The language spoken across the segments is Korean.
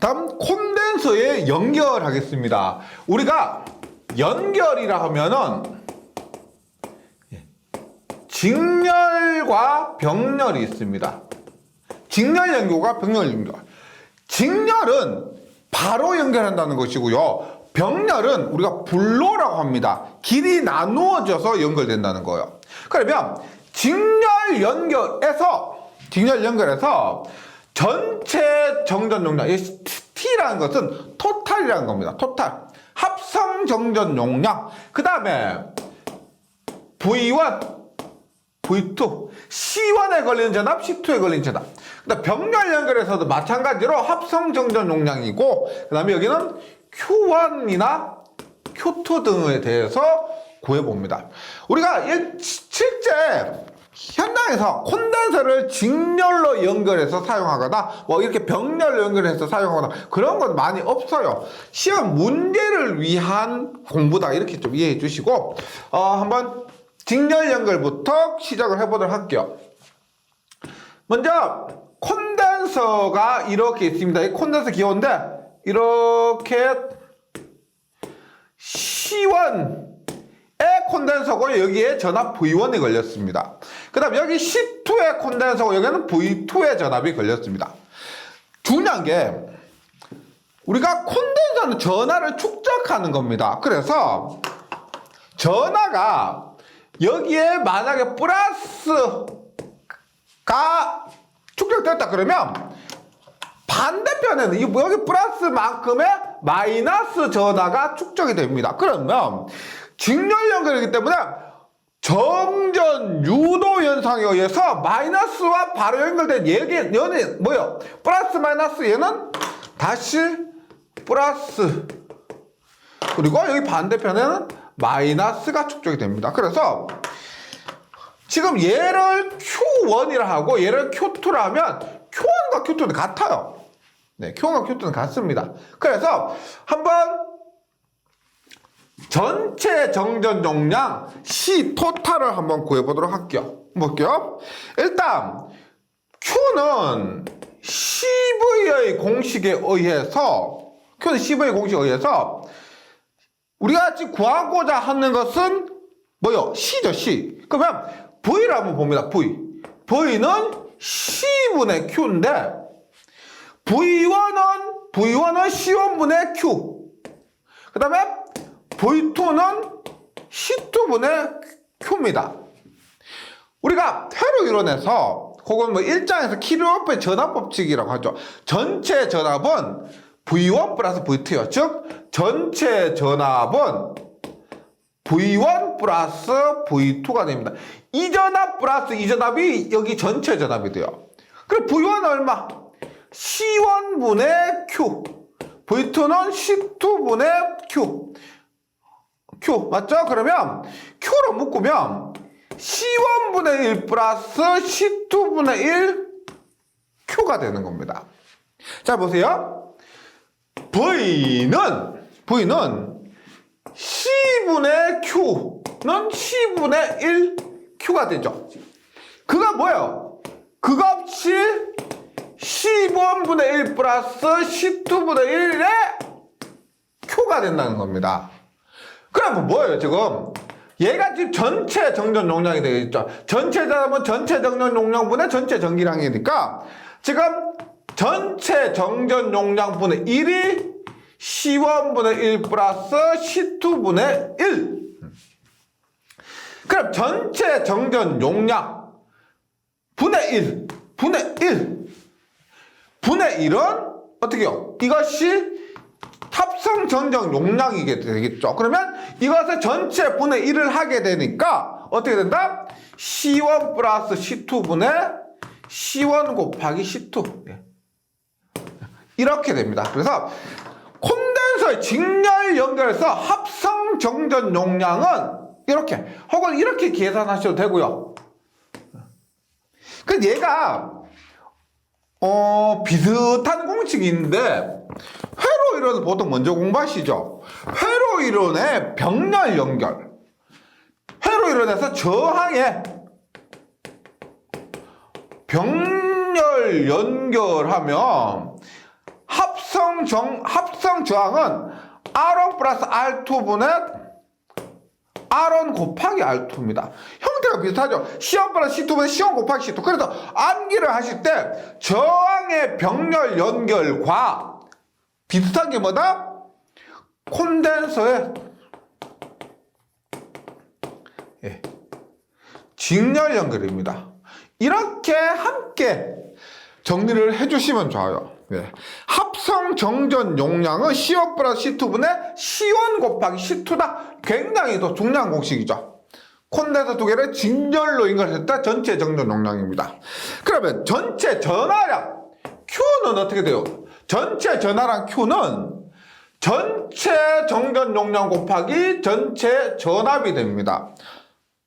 다음 콘덴서에 연결하겠습니다. 우리가 연결이라 하면은 직렬과 병렬이 있습니다. 직렬 연결과 병렬 연결. 직렬은 바로 연결한다는 것이고요. 병렬은 우리가 불로라고 합니다. 길이 나누어져서 연결된다는 거예요. 그러면 직렬 연결에서 전체 정전 용량, T라는 것은 토탈이라는 겁니다. 토탈. 합성 정전 용량. 그 다음에 V1, V2, C1에 걸리는 전압, C2에 걸리는 전압. 그다음 병렬 연결에서도 마찬가지로 합성 정전 용량이고, 그 다음에 여기는 Q1이나 Q2 등에 대해서 구해봅니다. 우리가 실제 현장에서 콘덴서를 직렬로 연결해서 사용하거나 뭐 이렇게 병렬로 연결해서 사용하거나 그런 건 많이 없어요. 시험 문제를 위한 공부다, 이렇게 좀 이해해 주시고 한번 직렬 연결부터 시작을 해보도록 할게요. 먼저 콘덴서가 이렇게 있습니다. 이 콘덴서 기호인데 이렇게 C1의 콘덴서고 여기에 전압 V1이 걸렸습니다. 그 다음 여기 C2의 콘덴서고 여기는 V2의 전압이 걸렸습니다. 중요한 게 우리가 콘덴서는 전하를 축적하는 겁니다. 그래서 전하가 여기에 만약에 플러스가 축적됐다 그러면 반대편에는 여기 플러스만큼의 마이너스 전하가 축적이 됩니다. 그러면 직렬 연결이기 때문에 정전 유도 현상에 의해서 마이너스와 바로 연결된 얘는 뭐예요? 플러스 마이너스 얘는 다시 플러스, 그리고 여기 반대편에는 마이너스가 축적이 됩니다. 그래서 지금 얘를 Q1이라 하고 얘를 Q2라 하면 Q1과 Q2는 같아요. 네, Q1과 Q2는 같습니다. 그래서 한번 전체 정전 용량 C 토탈을 한번 구해보도록 할게요. 볼게요. 일단 Q는 CV의 공식에 의해서 우리가 지금 구하고자 하는 것은 뭐요? C죠, C. 그러면 V를 한번 봅니다. V는 C분의 Q인데 V1은 C1분의 Q. 그 다음에 V2는 C2분의 Q입니다. 우리가 회로 이론에서 혹은 뭐 일장에서 키르호프의 전압 법칙이라고 하죠. 전체 전압은 V1 플러스 V2요. 즉 전체 전압은 V1 플러스 V2가 됩니다. 이 전압 플러스 이 전압이 여기 전체 전압이 돼요. 그럼 V1은 얼마? C1분의 Q. V2는 C2분의 Q. 맞죠? 그러면 Q로 묶으면 C1분의 1 플러스 C2분의 1 Q가 되는 겁니다. 자, 보세요. V는 C분의 Q는 C분의 1 Q가 되죠. 그가 뭐예요? 그 값이 C1분의 1 플러스 C2분의 1의 Q가 된다는 겁니다. 그럼 뭐예요, 지금? 얘가 지금 전체 정전 용량이 되겠죠. 전체 전압은 전체 정전 용량분의 전체 전기량이니까 지금 전체 정전 용량분의 1이 C1분의 1 플러스 C2분의 1. 그럼 전체 정전 용량 분의 1은 어떻게요? 이것이 합성 정전 용량이게 되겠죠. 그러면 이것을 전체 분의 1을 하게 되니까 어떻게 된다? C1 플러스 C2분의 C1 곱하기 C2. 이렇게 됩니다. 그래서 콘덴서의 직렬 연결해서 합성 정전 용량은 이렇게 혹은 이렇게 계산하셔도 되고요. 그 얘가 비슷한 공식이 있는데 회로 이론은 보통 먼저 공부하시죠. 회로 이론의 병렬 연결. 회로 이론에서 저항의 병렬 연결하면 합성 저항은 R1 플러스 R2분의 R1 곱하기 R2입니다. 형태가 비슷하죠. C1 플러스 C2분의 C1 곱하기 C2. 그래서 암기를 하실 때 저항의 병렬 연결과 비슷한 게 뭐다? 콘덴서의 직렬 연결입니다. 이렇게 함께 정리를 해주시면 좋아요. 합성 정전 용량은 C1 플러스 C2분의 C1 곱하기 C2다. 굉장히 더 중요한 공식이죠. 콘덴서 두 개를 직렬로 연결했을 때 전체 정전 용량입니다. 그러면 전체 전하량 Q는 어떻게 돼요? 전체 전하량 Q는 전체 정전 용량 곱하기 전체 전압이 됩니다.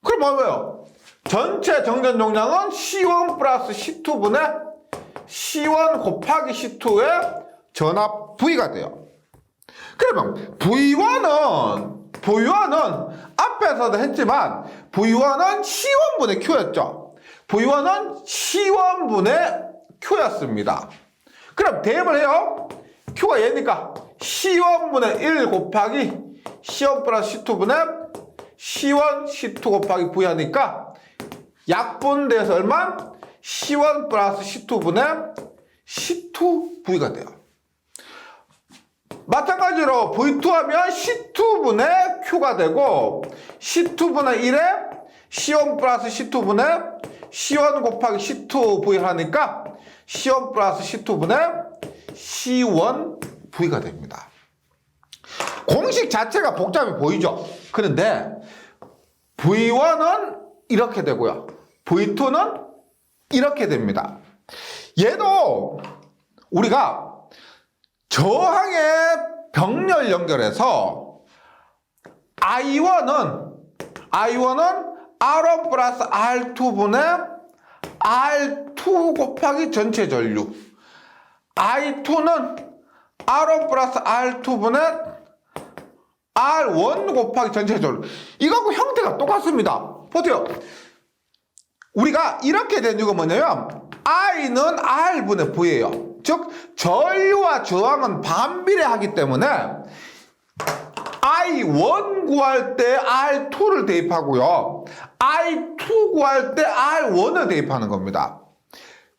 그럼 뭐예요? 전체 정전 용량은 C1 플러스 C2분의 C1 곱하기 C2의 전압 V가 돼요. 그러면 V1은 앞에서도 했지만 V1은 C1분의 Q였죠. V1은 C1분의 Q였습니다. 그럼 대입을 해요. Q가 얘니까 C1분의 1 곱하기 C1 플러스 C2분의 C1 C2 곱하기 V 하니까 약분돼서 얼마? C1 플러스 C2분의 C2V가 돼요. 마찬가지로 V2 하면 C2분의 Q가 되고 C2분의 1에 C1 플러스 C2분의 C1 곱하기 C2V 하니까 C1 플러스 C2분의 C1V가 됩니다. 공식 자체가 복잡해 보이죠? 그런데 V1은 이렇게 되고요. V2는 이렇게 됩니다. 얘도 우리가 저항의 병렬 연결해서 I1은 R1 플러스 R2분의 R2 곱하기 전체 전류, I2는 R1 플러스 R2분의 R1 곱하기 전체 전류. 이거하고 형태가 똑같습니다. 보세요. 우리가 이렇게 된 이유가 뭐냐면 I는 R분의 V예요. 즉 전류와 저항은 반비례하기 때문에 I1 구할 때 R2를 대입하고요. I2 구할 때 R1을 대입하는 겁니다.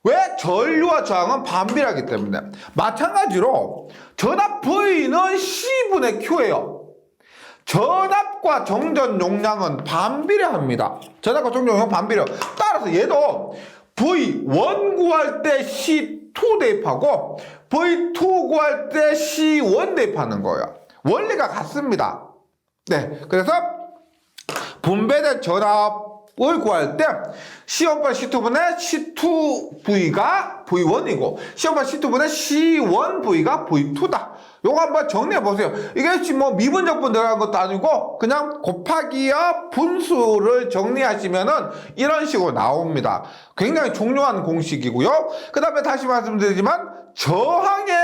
왜? 전류와 저항은 반비례하기 때문에. 마찬가지로 전압 V는 C분의 Q예요. 전압과 정전 용량은 반비례합니다. 전압과 정전 용량 반비례. 따라서 얘도 V1 구할 때 C2 대입하고 V2 구할 때 C1 대입하는 거예요. 원리가 같습니다. 네, 그래서 분배된 전압을 구할 때 C1 플러스 C2분의 C2V가 V1이고 C1 플러스 C2분의 C1V가 V2다. 요거 한번 정리해 보세요. 이게 지금 뭐 미분적분 들어간 것도 아니고 그냥 곱하기와 분수를 정리하시면은 이런 식으로 나옵니다. 굉장히 중요한 공식이고요. 그 다음에 다시 말씀드리지만 저항의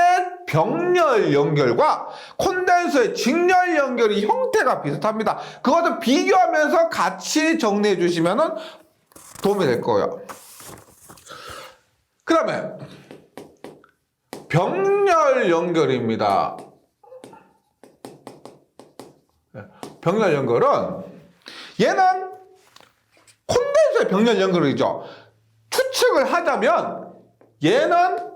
병렬 연결과 콘덴서의 직렬 연결이 형태가 비슷합니다. 그것을 비교하면서 같이 정리해 주시면은 도움이 될 거예요. 그 다음에 병렬 연결입니다. 병렬 연결은 얘는 콘덴서의 병렬 연결이죠. 추측을 하자면 얘는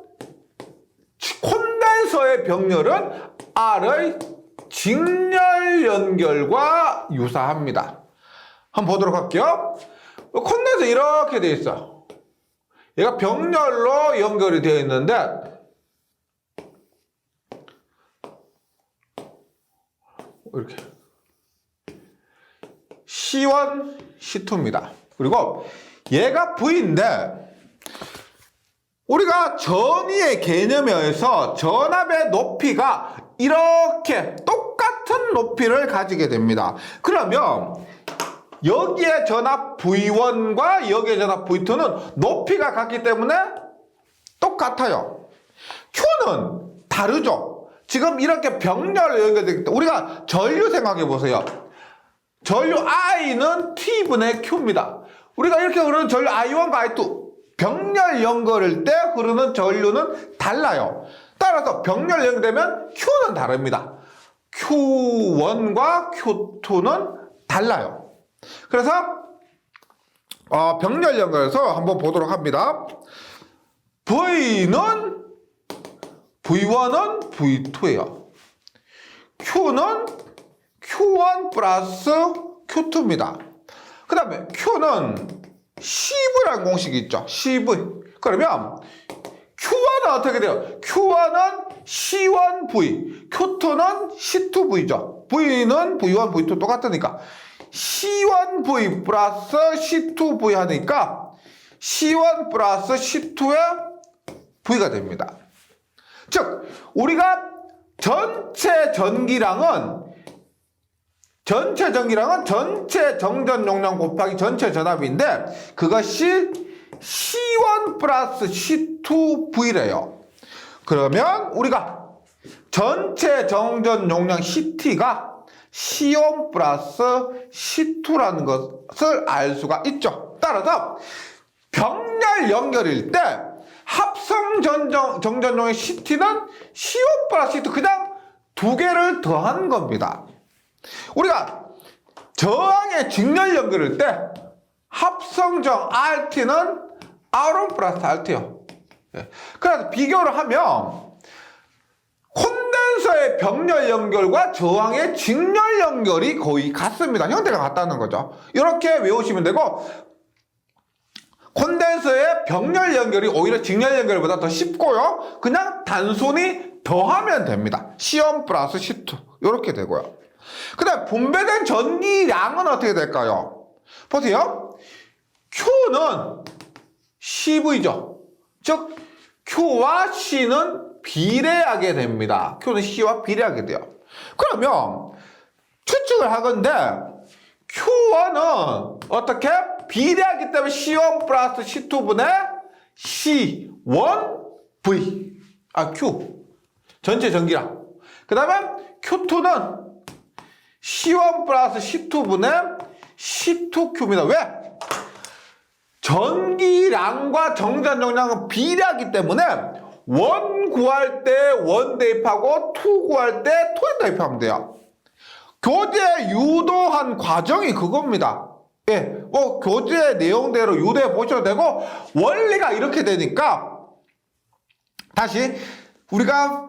콘덴서의 병렬은 R의 직렬 연결과 유사합니다. 한번 보도록 할게요. 콘덴서 이렇게 되어 있어. 얘가 병렬로 연결이 되어 있는데 이렇게 C1, C2입니다. 그리고 얘가 V인데 우리가 전위의 개념에 의해서 전압의 높이가 이렇게 똑같은 높이를 가지게 됩니다. 그러면 여기에 전압 V1과 여기에 전압 V2는 높이가 같기 때문에 똑같아요. Q는 다르죠. 지금 이렇게 병렬로 연결되기 때문에 우리가 전류 생각해 보세요. 전류 I는 T분의 Q입니다. 우리가 이렇게 그러는 전류 I1과 I2 병렬 연결일 때 흐르는 전류는 달라요. 따라서 병렬 연결되면 Q는 다릅니다. Q1과 Q2는 달라요. 그래서 병렬 연결해서 한번 보도록 합니다. V는 V1은 V2예요. Q는 Q1 플러스 Q2입니다. 그 다음에 Q는 CV라는 공식이 있죠. CV. 그러면 Q1은 어떻게 돼요? Q1은 C1V, Q2는 C2V죠. V는 V1, V2 똑같으니까 C1V 플러스 C2V 하니까 C1 플러스 C2의 V가 됩니다. 즉 우리가 전체 전기량은 전체 정전 용량 곱하기 전체 전압인데 그것이 C1 플러스 C2V래요. 그러면 우리가 전체 정전 용량 CT가 C1 플러스 C2라는 것을 알 수가 있죠. 따라서 병렬 연결일 때 합성 정전 용량 CT는 C1 플러스 C2 그냥 두 개를 더한 겁니다. 우리가 저항의 직렬 연결일 때 합성정 RT는 R1 플러스 RT요. 그래서 비교를 하면 콘덴서의 병렬 연결과 저항의 직렬 연결이 거의 같습니다. 형태가 같다는 거죠. 이렇게 외우시면 되고 콘덴서의 병렬 연결이 오히려 직렬 연결보다 더 쉽고요. 그냥 단순히 더하면 됩니다. C1 플러스 C2 이렇게 되고요. 그 다음 분배된 전기량은 어떻게 될까요? 보세요. Q는 CV죠. 즉 Q와 C는 비례하게 됩니다. Q는 C와 비례하게 돼요. 그러면 추측을 하건대 Q1은 어떻게? 비례하기 때문에 C1 플러스 C2분의 C1V Q 전체 전기량. 그 다음에 Q2는 C1 플러스 C2분의 C2Q입니다. 왜? 전기량과 정전 용량은 비례하기 때문에 원 구할 때 원 대입하고 투 구할 때 투 대입하면 돼요. 교재 유도한 과정이 그겁니다. 예, 뭐 교재 내용대로 유도해 보셔도 되고 원리가 이렇게 되니까 다시 우리가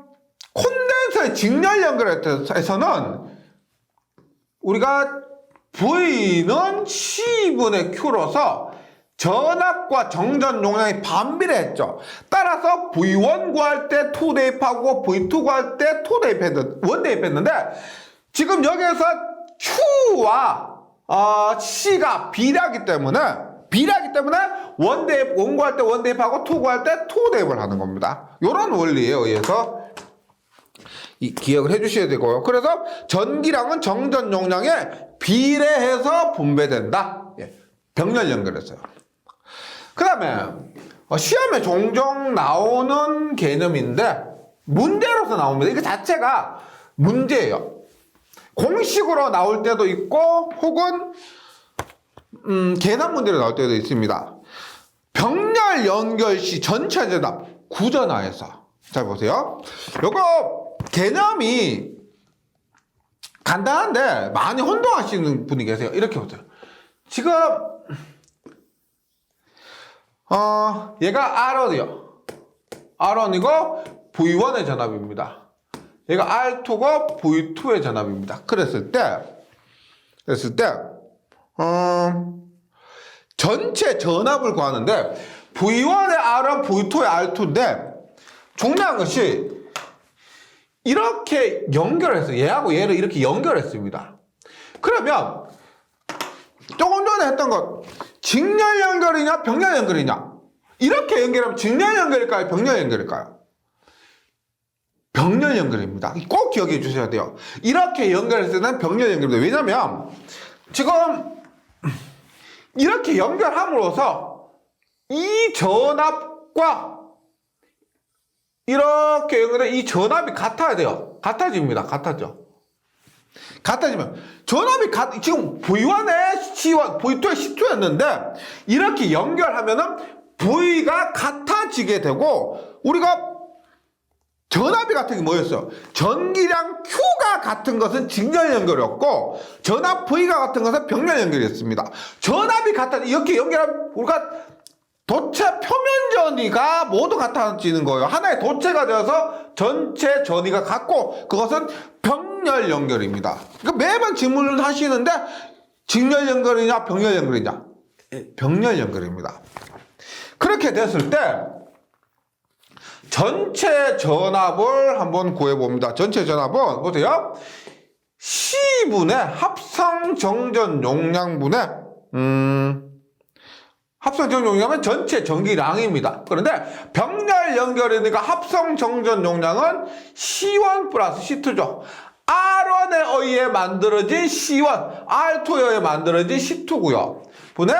콘덴서의 직렬 연결에서는 우리가 V는 C분의 Q로서 전압과 정전 용량이 반비례했죠. 따라서 V1 구할 때 2 대입하고 V2 구할 때 1 대입했는데 지금 여기에서 Q와 C가 비례하기 때문에 원 구할 때 원 대입하고 2 구할 때 2 대입을 하는 겁니다. 이런 원리에 의해서 기억을 해주셔야 되고요. 그래서 전기량은 정전 용량에 비례해서 분배된다. 병렬 연결했어요. 그 다음에 시험에 종종 나오는 개념인데 문제로서 나옵니다. 이거 자체가 문제예요. 공식으로 나올 때도 있고 혹은 계산 문제로 나올 때도 있습니다. 병렬 연결 시 전체 전압 구전하에서 잘 보세요. 요거 개념이 간단한데 많이 혼동하시는 분이 계세요. 이렇게 보세요. 지금 얘가 R1이요. R1이고 V1의 전압입니다. 얘가 R2고 V2의 전압입니다. 그랬을 때 전체 전압을 구하는데 V1의 R1, V2의 R2인데 중요한 것이 이렇게 연결했어요. 얘하고 얘를 이렇게 연결했습니다. 그러면 조금 전에 했던 것 직렬 연결이냐 병렬 연결이냐 이렇게 연결하면 직렬 연결일까요? 병렬 연결일까요? 병렬 연결입니다. 꼭 기억해 주셔야 돼요. 이렇게 연결했을 때는 병렬 연결입니다. 왜냐면 지금 이렇게 연결함으로써 이 전압과 이렇게 연결해 이 전압이 같아야 돼요. 같아집니다. 같아져. 같아지면 전압이 지금 V1의 C1, V2의 C2였는데 이렇게 연결하면은 V가 같아지게 되고, 우리가 전압이 같은 게 뭐였어? 전기량 Q가 같은 것은 직렬 연결이었고, 전압 V가 같은 것은 병렬 연결이었습니다. 전압이 같아, 이렇게 연결하면 우리가 도체 표면 전위가 모두 같아지는 거예요. 하나의 도체가 되어서 전체 전위가 같고, 그것은 병렬 연결입니다. 그러니까 매번 질문을 하시는데, 직렬 연결이냐, 병렬 연결이냐? 병렬 연결입니다. 그렇게 됐을 때, 전체 전압을 한번 구해봅니다. 전체 전압은, 보세요. C분의 합성 정전 용량분의, 합성 정전 용량은 전체 전기량입니다. 그런데 병렬 연결이니까 합성 정전 용량은 C1 플러스 C2죠. R1에 의해 만들어진 C1, R2에 의해 만들어진 C2고요. 분의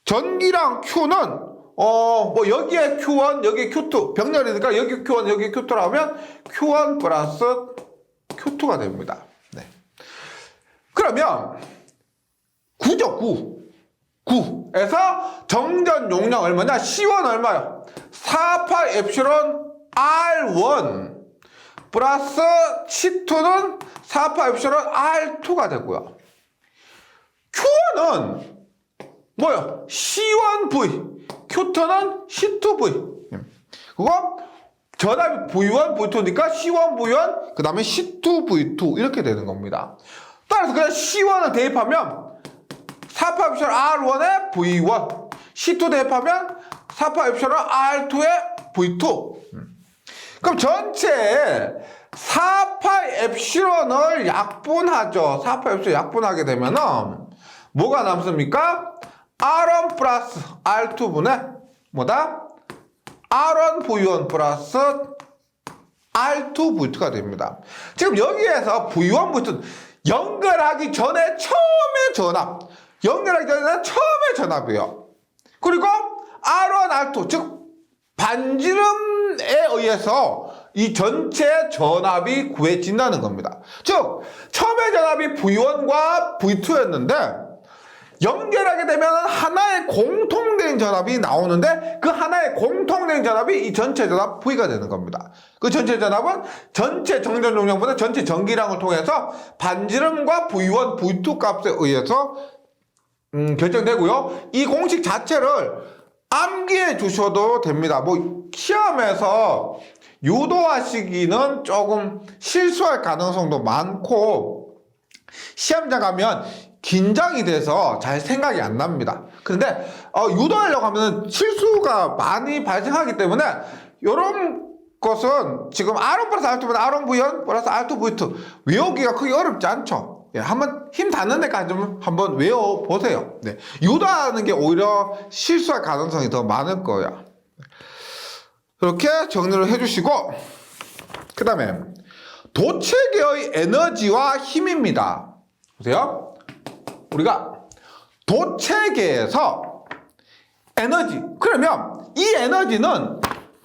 전기량 Q는 여기에 Q1, 여기에 Q2. 병렬이니까 여기 Q1, 여기 Q2라 하면 Q1 플러스 Q2가 됩니다. 네. 그러면 9죠, 9. 9에서 정전 용량 얼마냐? C1 얼마요? 4파이 엡실론 R1 플러스 C2는 4파이 엡실론 R2가 되고요. Q1은 뭐요? C1V, Q2는 C2V. 그거 전압이 V1, V2니까 C1V1, 그 다음에 C2V2 이렇게 되는 겁니다. 따라서 그냥 C1을 대입하면 4파 엡실론 R1에 V1, C2 대입하면 4파 엡실론 R2에 V2. 그럼 전체에 4파 엡실론을 약분하죠. 4파 엡실론 약분하게 되면은 뭐가 남습니까? R1 플러스 R2분의 뭐다? R1 V1 플러스 R2 V2가 됩니다. 지금 여기에서 V1, V2 연결하기 전에 처음에 전압, 연결하기 전에 처음에 전압이에요. 그리고 R1, R2, 즉 반지름에 의해서 이 전체 전압이 구해진다는 겁니다. 즉 처음에 전압이 V1과 V2였는데 연결하게 되면 하나의 공통된 전압이 나오는데 그 하나의 공통된 전압이 이 전체 전압 V가 되는 겁니다. 그 전체 전압은 전체 정전 용량보다 전체 전기량을 통해서 반지름과 V1, V2 값에 의해서 결정되고요. 이 공식 자체를 암기해 주셔도 됩니다. 뭐 시험에서 유도하시기는 조금 실수할 가능성도 많고 시험장 가면 긴장이 돼서 잘 생각이 안 납니다. 그런데 유도하려고 하면 실수가 많이 발생하기 때문에 이런 것은 지금 R1 플러스 R2면 R1 V1 플러스 R2 V2 외우기가 크게 어렵지 않죠. 예, 한번 힘 닿는 데까지 좀 한번 외워보세요. 네, 유도하는 게 오히려 실수할 가능성이 더 많을 거예요. 그렇게 정리를 해주시고 그 다음에 도체계의 에너지와 힘입니다. 보세요. 우리가 도체계에서 에너지, 그러면 이 에너지는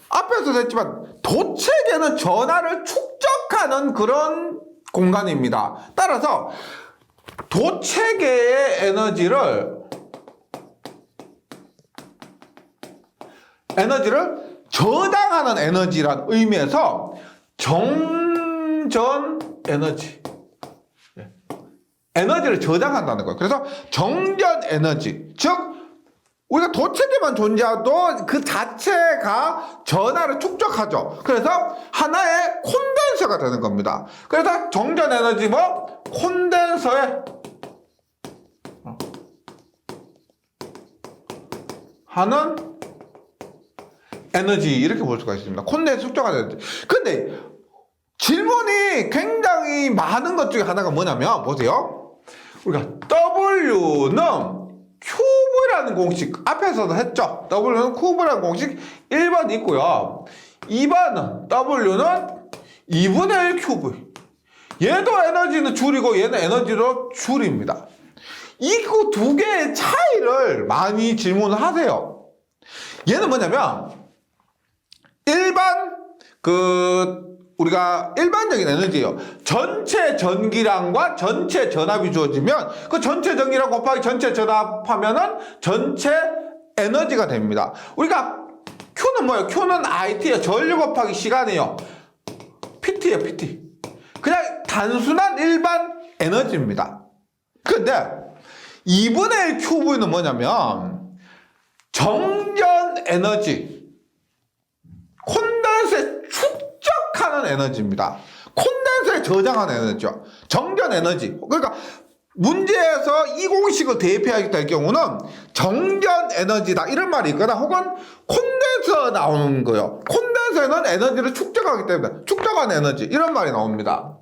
앞에서도 했지만 도체계는 전하를 축적하는 그런 공간입니다. 따라서 도체계의 에너지를 저장하는 에너지란 의미에서 정전 에너지, 에너지를 저장한다는 거예요. 그래서 정전 에너지, 즉 우리가 도체계만 존재해도 그 자체가 전하를 축적하죠. 그래서 하나의 콘덴서가 되는 겁니다. 그래서 정전 에너지 뭐 콘덴서에 하는 에너지 이렇게 볼 수가 있습니다. 콘덴서 축적하는 에너지. 근데 질문이 굉장히 많은 것 중에 하나가 뭐냐면 보세요. 우리가 W는 큐브라는 공식 앞에서도 했죠. W는 큐브라는 공식 1번 있고요. 2번은 W는 2분의 1 큐브. 얘도 에너지는 줄이고 얘는 에너지로 줄입니다. 이 두 개의 차이를 많이 질문을 하세요. 얘는 뭐냐면 일반 우리가 일반적인 에너지예요. 전체 전기량과 전체 전압이 주어지면 그 전체 전기량 곱하기 전체 전압하면은 전체 에너지가 됩니다. 우리가 Q는 뭐예요? Q는 IT예요. 전류 곱하기 시간이에요. PT예요, PT. 그냥 단순한 일반 에너지입니다. 근데 2분의 1 QV는 뭐냐면 정전 에너지, 콘덴서에 축적하는 에너지입니다. 콘덴서에 저장하는 에너지죠. 정전 에너지. 그러니까 문제에서 이 공식을 대입해야 될 경우는 정전 에너지다 이런 말이 있거나 혹은 콘덴서 나오는 거예요. 콘덴서에는 에너지를 축적하기 때문에 축적한 에너지 이런 말이 나옵니다.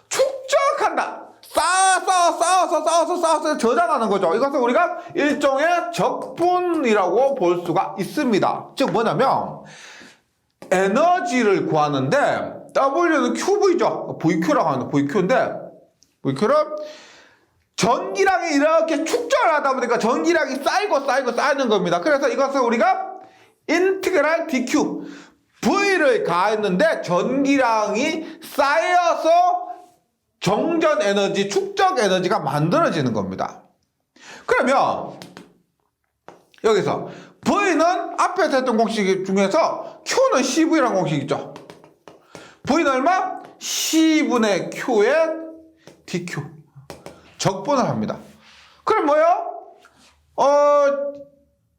축적한다. 쌓아서 저장하는 거죠. 이것은 우리가 일종의 적분이라고 볼 수가 있습니다. 즉 뭐냐면 에너지를 구하는데 W는 QV죠. VQ라고 하는 VQ인데 VQ는 전기량이 이렇게 축적을 하다 보니까 전기량이 쌓이는 겁니다. 그래서 이것을 우리가 인티그랄 DQ V를 가했는데 전기량이 쌓여서 정전 에너지, 축적 에너지가 만들어지는 겁니다. 그러면 여기서 V는 앞에서 했던 공식 중에서 Q는 CV라는 공식 있죠. V는 얼마? C분의 Q의 DQ. 적분을 합니다. 그럼 뭐요?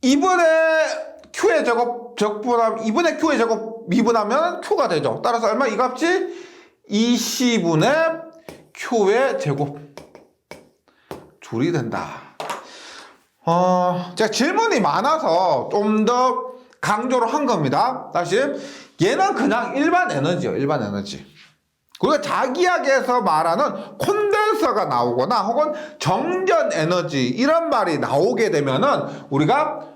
2분의 Q의 제곱 적분하면 2분의 Q의 제곱 미분하면 Q가 되죠. 따라서 얼마? 이 값이 20분의 Q의 제곱 줄이 된다. 제가 질문이 많아서 좀 더 강조를 한 겁니다. 다시 얘는 그냥 일반 에너지예요. 일반 에너지. 그리고 자기약에서 말하는 콘덴서가 나오거나 혹은 정전 에너지 이런 말이 나오게 되면은 우리가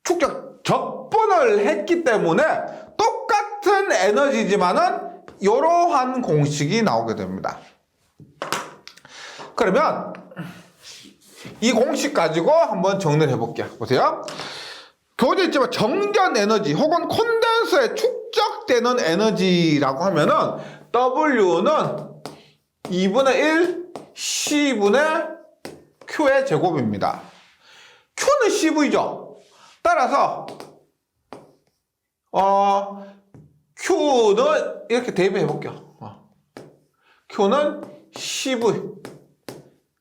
축적 적분을 했기 때문에 똑같은 에너지지만은 이러한 공식이 나오게 됩니다. 그러면 이 공식 가지고 한번 정리를 해볼게요. 보세요. 교재 있지만 정전 에너지 혹은 콘덴서에 축적되는 에너지라고 하면은 W는 2분의 1 C분의 Q의 제곱입니다. Q는 CV죠. 따라서 Q는 이렇게 대입해 볼게요. Q는 CV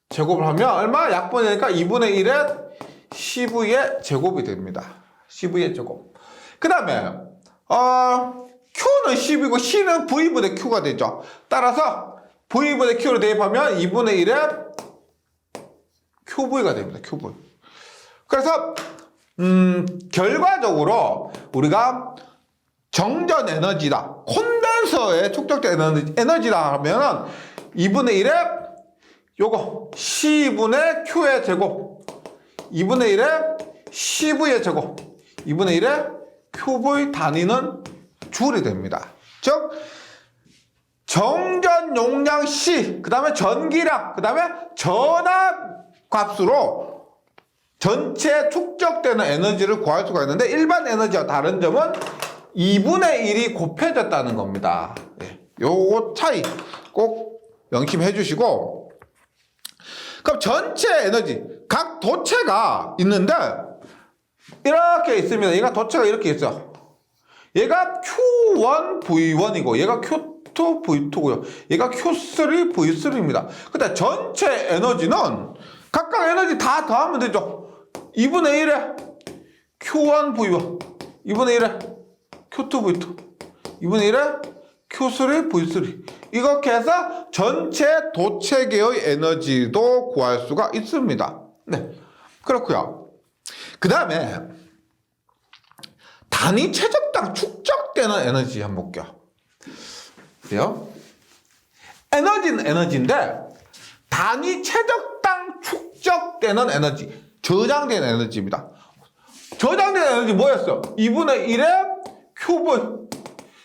제곱을 하면 얼마? 약분이니까 2분의 1의 CV의 제곱이 됩니다. CV의 제곱. 그 다음에 Q는 CV고 C는 V분의 Q가 되죠. 따라서 V분의 Q를 대입하면 2분의 1의 QV가 됩니다. QV. 그래서 결과적으로 우리가 정전 에너지다. 콘덴서에 축적된 에너지다 하면은 2분의 1의 요거 C분의 Q의 제곱 2분의 1의 CV의 제곱 2분의 1의 QV 단위는 줄이 됩니다. 즉 정전 용량 C 그 다음에 전기량 그 다음에 전압 값으로 전체 축적되는 에너지를 구할 수가 있는데 일반 에너지와 다른 점은 2분의 1이 곱해졌다는 겁니다. 요거 차이 꼭 명심해 주시고 그럼 전체 에너지 각 도체가 있는데 이렇게 있습니다. 얘가 도체가 이렇게 있어요. 얘가 Q1 V1이고 얘가 Q2 V2고요. 얘가 Q3 V3입니다. 근데 전체 에너지는 각각 에너지 다 더하면 되죠. 2분의 1에 Q1 V1 2분의 1에 Q2 V2 2분의 1에 Q3 V3 이렇게 해서 전체 도체계의 에너지도 구할 수가 있습니다. 네, 그렇고요. 그 다음에 단위 최적당 축적되는 에너지 한번 볼게요. 그래요? 에너지는 에너지인데 단위 최적당 축적되는 에너지, 저장된 에너지입니다. 저장된 에너지 뭐였어? 2분의 1의 Q분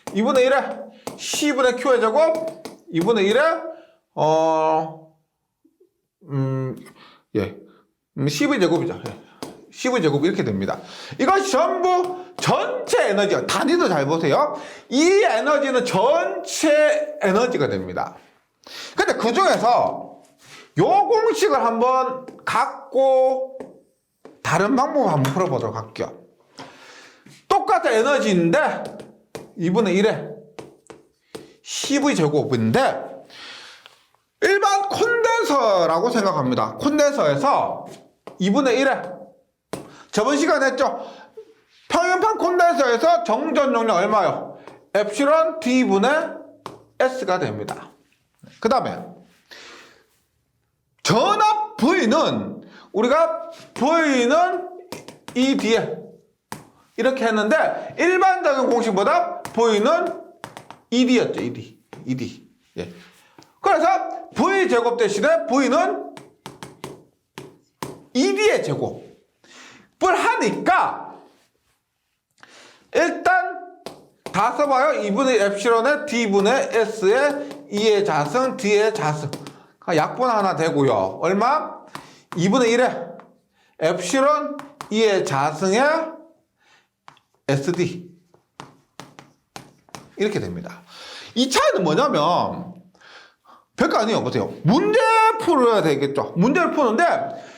2분의 1의 C분의 Q의 제곱 2분의 1의 CV 제곱이죠. CV 제곱 이렇게 됩니다. 이것이 전부 전체 에너지가 단위도 잘 보세요. 이 에너지는 전체 에너지가 됩니다. 근데 그 중에서 요 공식을 한번 갖고 다른 방법 한번 풀어보도록 할게요. 똑같은 에너지인데 2분의 1에 CV 제곱인데 일반 콘덴서라고 생각합니다. 콘덴서에서 2분의 1에 저번 시간에 했죠. 평형판 콘덴서에서 정전 용량 얼마요? 엡실론 D분의 S가 됩니다. 그 다음에 전압 V는 우리가 V는 이 뒤에 이렇게 했는데 일반적인 공식보다 V는 ED였죠. ED. 예. 그래서 V 제곱 대신에 V는 ED의 제곱을 하니까 일단 다 써봐요. 2분의 엡실론의 D분의 S의 E의 자승, D의 자승. 약분 하나 되고요. 얼마? 2분의 1에 엡실론 E의 자승의 SD. 이렇게 됩니다. 이 차이는 뭐냐면 별거 아니에요. 보세요. 문제 풀어야 되겠죠. 문제를 푸는데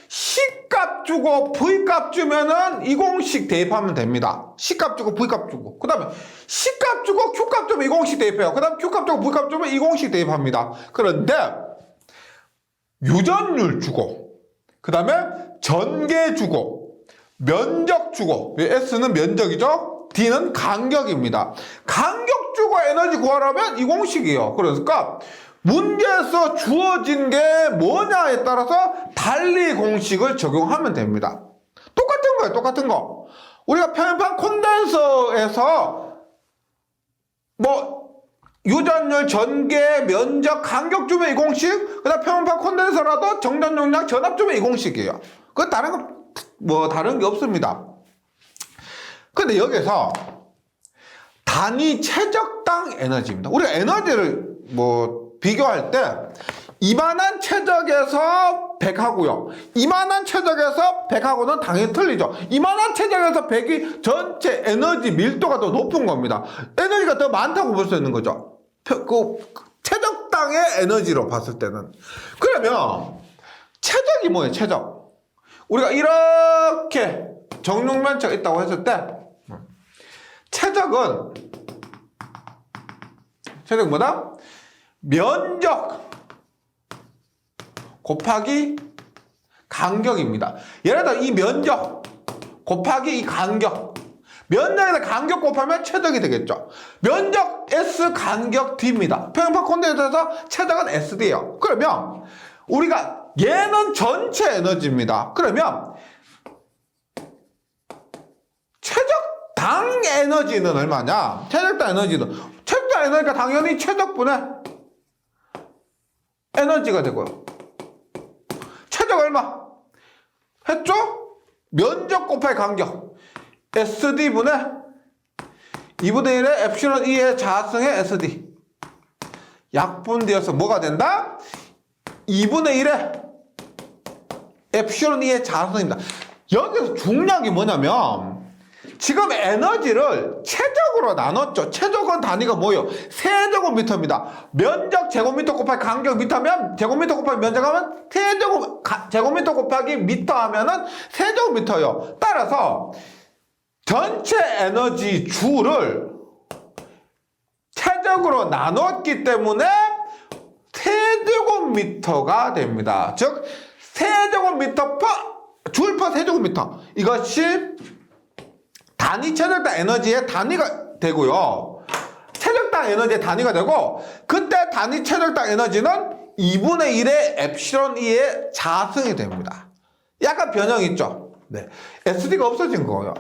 C값 주고 V값 주면은 이 공식 대입하면 됩니다. C값 주고 V값 주고 그 다음에 C값 주고 Q값 주면 이 공식 대입해요. 그 다음에 Q값 주고 V값 주면 이 공식 대입합니다. 그런데 유전율 주고 그 다음에 전개 주고 면적 주고 S는 면적이죠. D는 간격입니다. 간격 주고 에너지 구하려면 이 공식이에요. 그러니까 문제에서 주어진 게 뭐냐에 따라서 달리 공식을 적용하면 됩니다. 똑같은 거예요. 똑같은 거. 우리가 평형판 콘덴서에서 뭐 유전율, 전개, 면적, 간격 주면 이 공식, 그다음 평형판 콘덴서라도 정전 용량, 전압 주면 이 공식이에요. 그 다른 거 뭐 다른 게 없습니다. 근데 여기서 단위 최적당 에너지입니다. 우리가 에너지를 뭐 비교할 때 이만한 최적에서 100하고요. 이만한 최적에서 100하고는 당연히 틀리죠. 이만한 최적에서 100이 전체 에너지 밀도가 더 높은 겁니다. 에너지가 더 많다고 볼 수 있는 거죠. 그 최적당의 에너지로 봤을 때는. 그러면 최적이 뭐예요? 최적. 우리가 이렇게 정육면체가 있다고 했을 때 최적은 뭐다? 면적 곱하기 간격입니다. 예를 들어 이 면적 곱하기 이 간격, 면적에다 간격 곱하면 최적이 되겠죠. 면적 S, 간격 D입니다. 평형판 콘덴서에서 최적은 SD예요. 그러면 우리가 얘는 전체 에너지입니다. 그러면 최적당 에너지는 얼마냐? 최적당 에너지가 당연히 최적분의 에너지가 되고요. 최적 얼마? 했죠? 면적 곱하기 간격 SD분의 2분의 1의 엡실론 E의 자승의 SD 약분되어서 뭐가 된다? 2분의 1의 엡실론 E의 자승입니다. 여기서 중요한 게 뭐냐면 지금 에너지를 최적으로 나눴죠. 최적은 단위가 뭐예요? 세제곱미터입니다. 면적 제곱미터 곱하기 간격 미터면 제곱미터 곱하기 면적하면 제곱미터 곱하기 미터 하면은 세제곱미터예요. 따라서 전체 에너지 주를 최적으로 나눴기 때문에 세제곱미터가 됩니다. 즉 세제곱미터 줄 퍼 세제곱미터. 이것이 단위 최적당 에너지의 단위가 되고요. 최적당 에너지의 단위가 되고 그때 단위 최적당 에너지는 2분의 1의 엡실론 E의 자승이 됩니다. 약간 변형이 있죠. 네. SD가 없어진 거예요.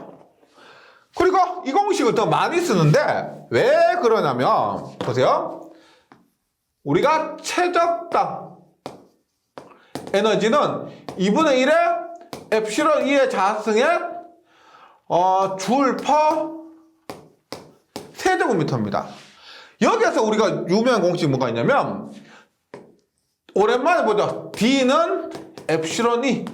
그리고 이 공식을 더 많이 쓰는데 왜 그러냐면 보세요. 우리가 최적당 에너지는 2분의 1의 엡실론 E의 자승의 줄 퍼 세제곱미터입니다. 여기에서 우리가 유명한 공식이 뭐가 있냐면 오랜만에 보죠. D는 엡실론 E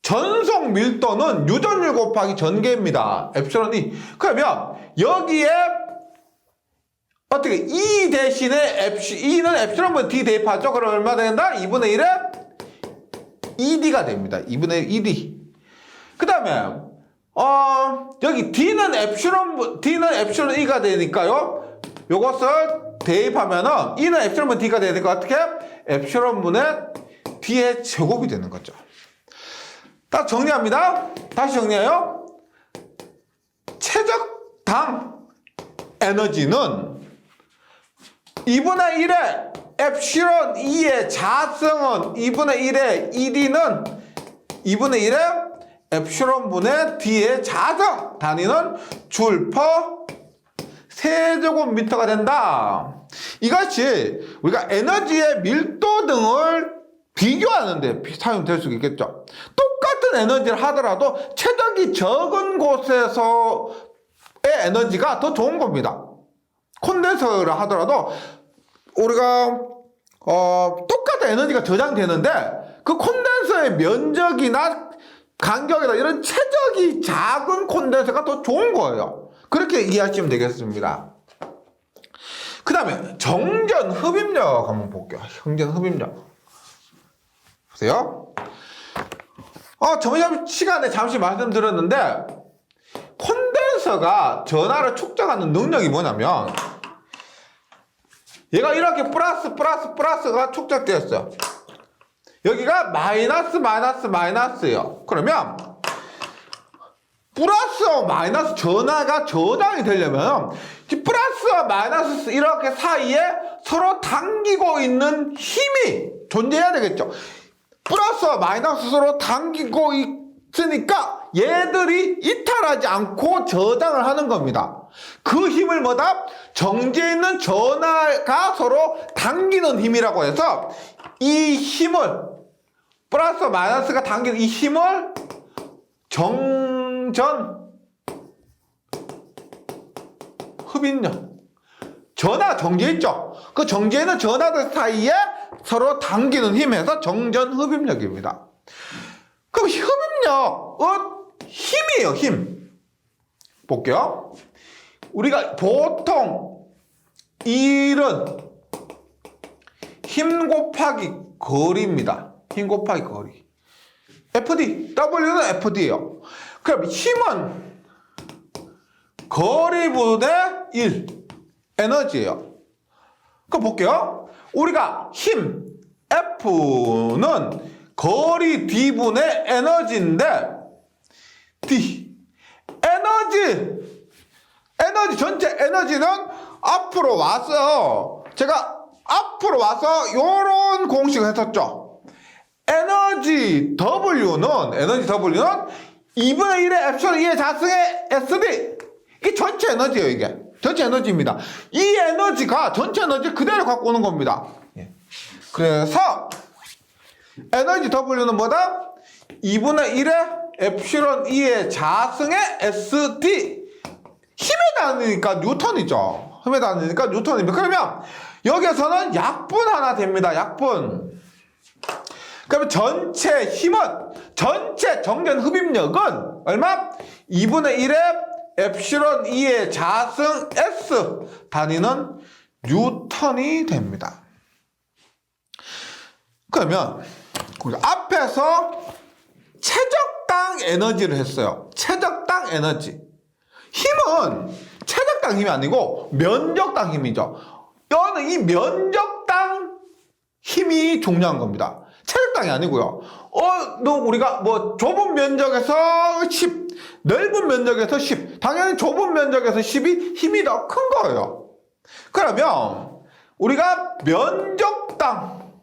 전속 밀도는 유전율 곱하기 전개입니다. 엡실론 E. 그러면 여기에 어떻게 E 대신에 E는 엡실론분 D 대입하죠. 그럼 얼마 된다? 2분의 1의 ED가 됩니다. 2분의 1 ED. 그 다음에 여기 D는 epsilon E가 되니까요. 요것을 대입하면은 E는 epsilon D가 되니까 어떻게? epsilon분의 D의 제곱이 되는 거죠. 딱 정리합니다. 다시 정리해요. 최적당 에너지는 2분의 1의 epsilon E의 자승은 2분의 1의 ED는 2분의 1의 epsilon분의 D의 자승 단위는 줄 퍼 세제곱미터가 된다. 이것이 우리가 에너지의 밀도 등을 비교하는데 사용될 수 있겠죠. 똑같은 에너지를 하더라도 최적이 적은 곳에서의 에너지가 더 좋은 겁니다. 콘덴서를 하더라도 우리가 똑같은 에너지가 저장되는데 그 콘덴서의 면적이나 간격이나 이런 최적이 작은 콘덴서가 더 좋은 거예요. 그렇게 이해하시면 되겠습니다. 그 다음에 정전 흡입력 한번 볼게요. 정전 흡입력 보세요. 저번 시간에 잠시 말씀드렸는데 콘덴서가 전하를 축적하는 능력이 뭐냐면 얘가 이렇게 플러스가 축적되었어요. 여기가 마이너스예요. 그러면 플러스와 마이너스 전하가 저장이 되려면 이 플러스와 마이너스 이렇게 사이에 서로 당기고 있는 힘이 존재해야 되겠죠. 플러스와 마이너스 서로 당기고 있으니까 얘들이 이탈하지 않고 저장을 하는 겁니다. 그 힘을 뭐다? 정지해 있는 전하가 서로 당기는 힘이라고 해서 이 힘을 플러스와 마이너스가 당기는 이 힘을 정전 흡입력. 전하 정지해 있죠. 그 정지해 있는 전하들 사이에 서로 당기는 힘에서 정전 흡입력입니다. 그럼 흡입력은 힘이에요. 힘. 볼게요. 우리가 보통 일은 힘 곱하기 거리입니다. 힘 곱하기 거리. FD, W는 FD예요. 그럼 힘은 거리분의 1, 에너지예요. 그럼 볼게요. 우리가 힘, F는 거리 D분의 에너지인데, D, 에너지 전체 에너지는 앞으로 와서, 제가 앞으로 와서 요런 공식을 했었죠. 에너지 W는 2분의 1의 epsilon 2의 자승의 SD. 이게 전체 에너지예요, 이게. 전체 에너지입니다. 이 에너지가 전체 에너지 그대로 갖고 오는 겁니다. 그래서 에너지 W는 뭐다? 2분의 1의 epsilon 2의 자승의 SD. 힘에 다니니까 뉴턴이죠. 힘에 다니니까 뉴턴입니다. 그러면 여기에서는 약분 하나 됩니다. 약분. 그러면 전체 힘은, 전체 정전 흡입력은 얼마? 2분의 1의 epsilon 2의 자승 S 단위는 뉴턴이 됩니다. 그러면 앞에서 최적당 에너지를 했어요. 최적당 에너지. 힘은 최적당 힘이 아니고 면적당 힘이죠. 여기는 이 면적당 힘이 중요한 겁니다. 체력당이 아니고요. 우리가 좁은 면적에서 10, 넓은 면적에서 10. 당연히 좁은 면적에서 10이 힘이 더 큰 거예요. 그러면 우리가 면적당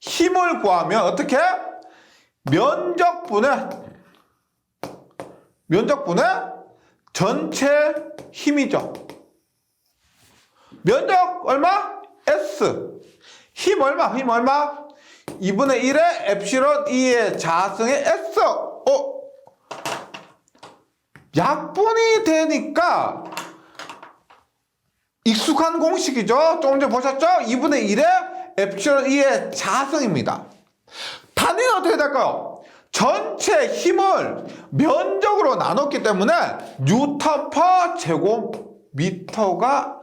힘을 구하면 어떻게? 면적분의 전체 힘이죠. 면적 얼마? S. 힘 얼마? 2분의 1의 epsilon 2의 자승의 S. 약분이 되니까 익숙한 공식이죠. 조금 전에 보셨죠? 2분의 1의 epsilon 2의 자승입니다. 단위는 어떻게 될까요? 전체 힘을 면적으로 나눴기 때문에 뉴턴 퍼 제곱미터가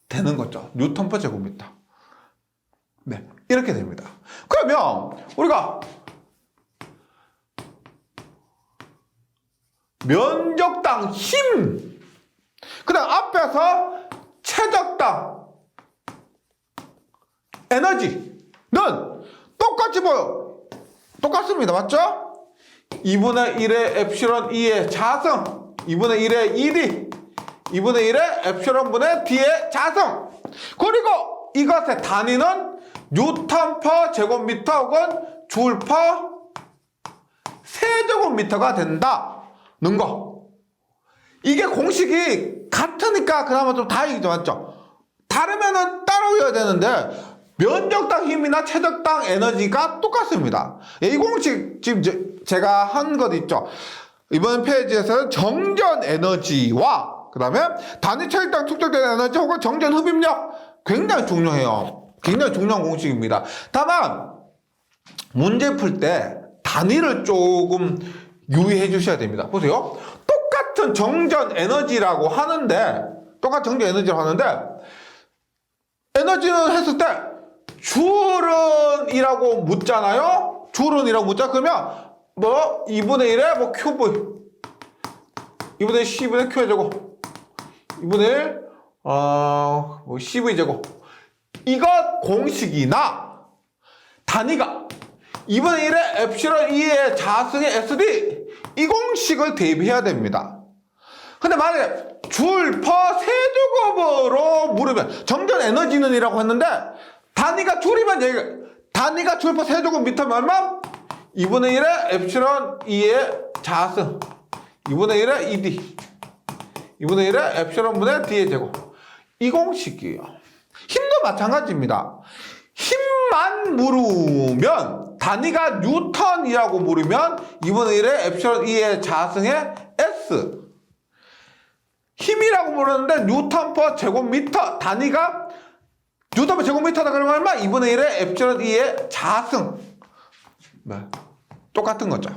되는 거죠. 뉴턴 퍼 제곱미터. 네, 이렇게 됩니다. 그러면 우리가 면적당 힘. 그 다음 앞에서 최적당 에너지는 똑같이 보여. 똑같습니다. 맞죠? 2분의 1의 엡실론 E의 자성, 2분의 1의 ED, 2분의 1의 엡실론 분의 D의 자성. 그리고 이것의 단위는 뉴턴 퍼 제곱미터 혹은 줄 퍼 세제곱미터가 된다는 거. 이게 공식이 같으니까 그나마 좀 다행이죠. 맞죠? 다르면은 따로 외워야 되는데 면적당 힘이나 최적당 에너지가 똑같습니다. 이 공식 지금 제가 한 것 있죠. 이번 페이지에서는 정전 에너지와 그 다음에 단위 최적당 축적된 에너지 혹은 정전 흡입력 굉장히 중요해요. 굉장히 중요한 공식입니다. 다만 문제 풀 때 단위를 조금 유의해 주셔야 됩니다. 보세요. 똑같은 정전 에너지라고 하는데 에너지는 했을 때 줄은 이라고 묻잖아요. 줄은 이라고 묻자. 그러면 뭐 2분의 1에 뭐 QV 2분의 10분의 Q의 제곱 2분의 1 뭐 CV 제곱 이것 공식이나 단위가 2분의 1의 엡실론 E의 자승의 SD 이 공식을 대입해야 됩니다. 근데 만약에 줄 퍼 세제곱으로 물으면 정전 에너지는 이라고 했는데 단위가 줄이면 단위가 줄 퍼 세제곱미터면 얼마? 2분의 1의 엡실론 E의 자승 2분의 1의 ED 2분의 1의 엡실론 분의 D의 제곱 이 공식이에요. 힘도 마찬가지입니다. 힘만 물으면 단위가 뉴턴이라고 물으면 2분의 1의 엡실론 E의 자승의 S 힘이라고 물었는데 뉴턴 퍼 제곱미터 단위가 뉴턴 퍼 제곱미터다 그러면 얼마? 2분의 1의 엡실론 E의 자승 네. 똑같은 거죠.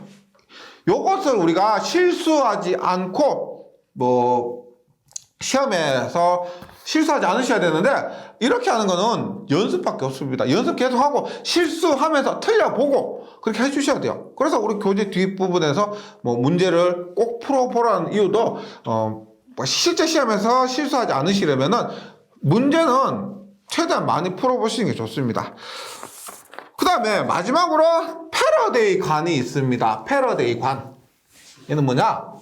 요것을 우리가 실수하지 않고 뭐 시험에서 실수하지 않으셔야 되는데 이렇게 하는 거는 연습밖에 없습니다. 연습 계속하고 실수하면서 틀려보고 그렇게 해주셔야 돼요. 그래서 우리 교재 뒷부분에서 뭐 문제를 꼭 풀어보라는 이유도 뭐 실제 시험에서 실수하지 않으시려면은 문제는 최대한 많이 풀어보시는 게 좋습니다. 그 다음에 마지막으로 패러데이 관이 있습니다. 패러데이 관. 얘는 뭐냐?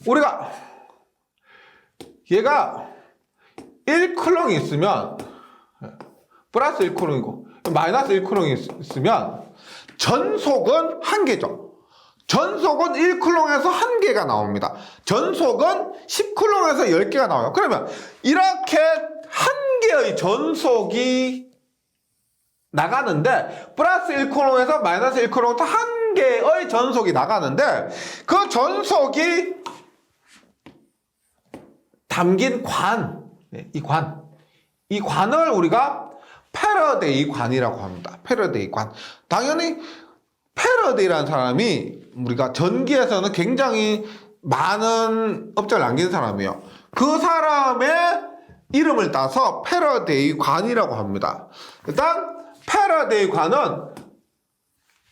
우리가 얘가 1쿨롱이 있으면 플러스 1쿨롱이고 마이너스 1쿨롱이 있으면 전속은 1개죠. 전속은 1쿨롱에서 1개가 나옵니다. 전속은 10쿨롱에서 10개가 나와요. 그러면 이렇게 1개의 전속이 나가는데 플러스 1쿨롱에서 마이너스 1쿨롱부터 1개의 전속이 나가는데 그 전속이 담긴 관, 이 관을 우리가 패러데이 관이라고 합니다. 패러데이 관. 당연히 패러데이라는 사람이 우리가 전기에서는 굉장히 많은 업적을 남긴 사람이에요. 그 사람의 이름을 따서 패러데이 관이라고 합니다. 일단 패러데이 관은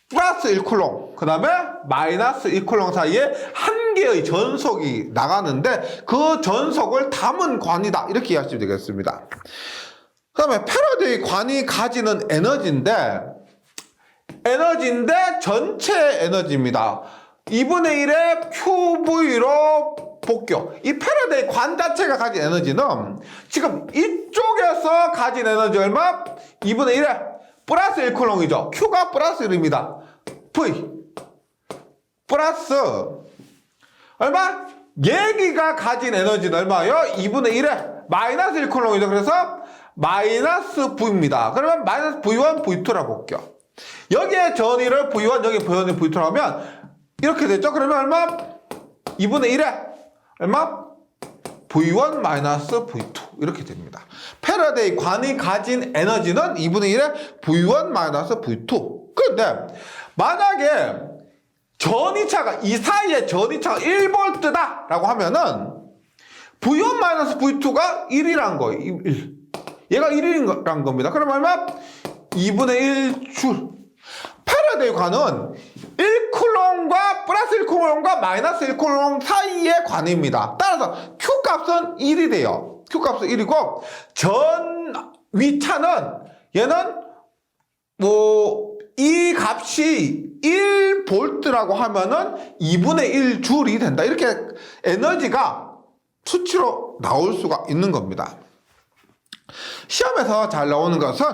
플러스 1쿨롱, 그 다음에 마이너스 1쿨롱 사이에 1개의 전속이 나가는데 그 전속을 담은 관이다. 이렇게 이해하시면 되겠습니다. 그 다음에 패러데이 관이 가지는 에너지인데 전체 에너지입니다. 2분의 1의 QV로 복교. 이 패러데이 관 자체가 가진 에너지는 지금 이쪽에서 가진 에너지 얼마? 2분의 1의 플러스 1쿨롱이죠. Q가 플러스 1입니다. V 플러스 얼마? 얘기가 가진 에너지는 얼마예요? 2분의 1에 마이너스 1쿨롱이죠. 그래서 마이너스 V입니다. 그러면 마이너스 V1, V2라고 볼게요. 여기에 전위를 V1, 여기 V1, V2라고 하면 이렇게 됐죠? 그러면 얼마? 2분의 1에 얼마? V1 마이너스 V2 이렇게 됩니다. 패러데이 관이 가진 에너지는 2분의 1에 V1 마이너스 V2. 그런데 만약에 전위차가 이 사이에 전위차가 1V다 라고 하면은 V1 마이너스 V2가 1이란 거예요. 1. 얘가 1이란 겁니다. 그럼 얼마? 2분의 1줄. 패러데이 관은 1쿨럼과 플러스 1쿨럼과 마이너스 1쿨럼 사이의 관입니다. 따라서 Q 값은 1이 돼요. Q 값은 1이고 전 위차는 얘는 이 값이 1V라고 하면은 2분의 1줄이 된다. 이렇게 에너지가 수치로 나올 수가 있는 겁니다. 시험에서 잘 나오는 것은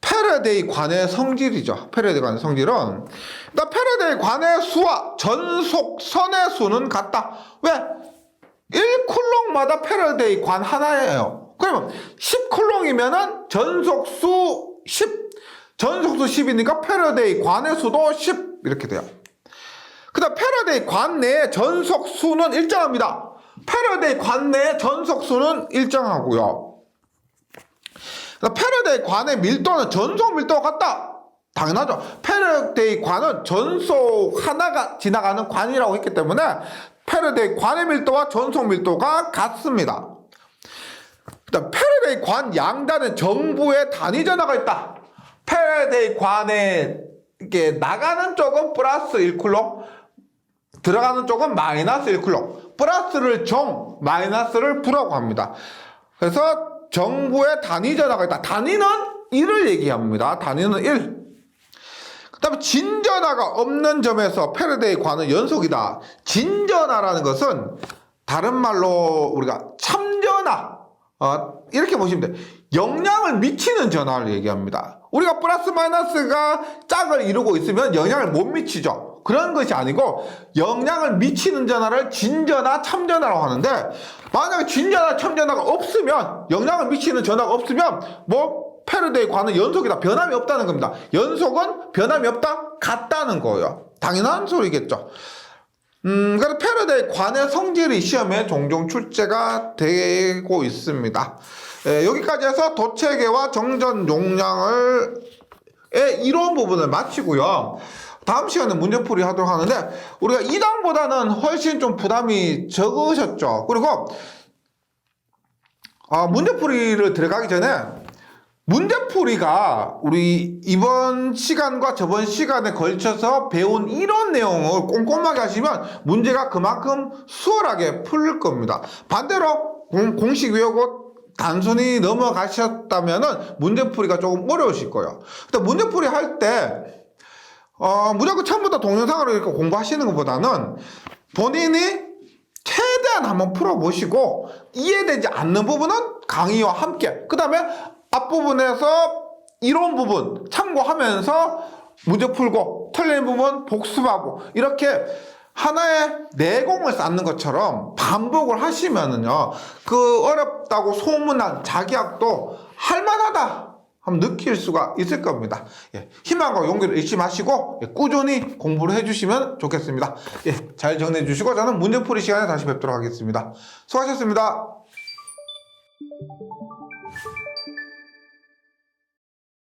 패러데이 관의 성질이죠. 패러데이 관의 성질은 일단 패러데이 관의 수와 전속선의 수는 같다. 왜? 1쿨롱마다 패러데이 관 하나예요. 그러면 10쿨롱이면은 전속수 10, 전속수 10이니까 패러데이 관의 수도 10 이렇게 돼요. 그다음 패러데이 관 내의 전속수는 일정합니다. 패러데이 관 내의 전속수는 일정하고요. 패러데이 관의 밀도는 전속 밀도가 같다. 당연하죠. 패러데이 관은 전속 하나가 지나가는 관이라고 했기 때문에 패러데이 관의 밀도와 전속 밀도가 같습니다. 패러데이 관 양단에 정부의 단위 전하가 있다. 패러데이 관에 이게 나가는 쪽은 플러스 1쿨롱, 들어가는 쪽은 마이너스 1쿨롱. 플러스를 정, 마이너스를 부라고 합니다. 그래서 정부의 단위 전하가 있다. 단위는 1을 얘기합니다. 단위는 1. 그 다음에 진전하가 없는 점에서 패러데이 관은 연속이다. 진전하라는 것은 다른 말로 우리가 참전하, 이렇게 보시면 돼요. 영향을 미치는 전하를 얘기합니다. 우리가 플러스 마이너스가 짝을 이루고 있으면 영향을 못 미치죠. 그런 것이 아니고 영향을 미치는 전하를 진전하, 참전하라고 하는데 만약에 진전하, 참전하가 없으면 영향을 미치는 전하가 없으면 패러데이 관은 연속이다. 변함이 없다는 겁니다. 연속은 변함이 없다? 같다는 거예요. 당연한 소리겠죠. 그래서 패러데이 관의 성질이 시험에 종종 출제가 되고 있습니다. 여기까지 해서 도체계와 정전 용량의 이론 부분을 마치고요. 다음 시간에 문제풀이 하도록 하는데 우리가 2단보다는 훨씬 좀 부담이 적으셨죠. 그리고 문제풀이를 들어가기 전에 문제풀이가 우리 이번 시간과 저번 시간에 걸쳐서 배운 이론 내용을 꼼꼼하게 하시면 문제가 그만큼 수월하게 풀릴 겁니다. 반대로 공식 외우고 단순히 넘어가셨다면 문제풀이가 조금 어려우실 거예요. 근데 문제풀이 할 때 무조건 처음부터 동영상으로 이렇게 공부하시는 것보다는 본인이 최대한 한번 풀어보시고 이해되지 않는 부분은 강의와 함께, 그 다음에 앞부분에서 이론 부분 참고하면서 문제 풀고 틀린 부분 복습하고 이렇게 하나의 내공을 쌓는 것처럼 반복을 하시면은요, 그 어렵다고 소문난 자기학도 할만하다 한번 느낄 수가 있을 겁니다. 희망과 용기를 잊지 마시고 꾸준히 공부를 해주시면 좋겠습니다. 잘 정리해 주시고 저는 문제풀이 시간에 다시 뵙도록 하겠습니다. 수고하셨습니다.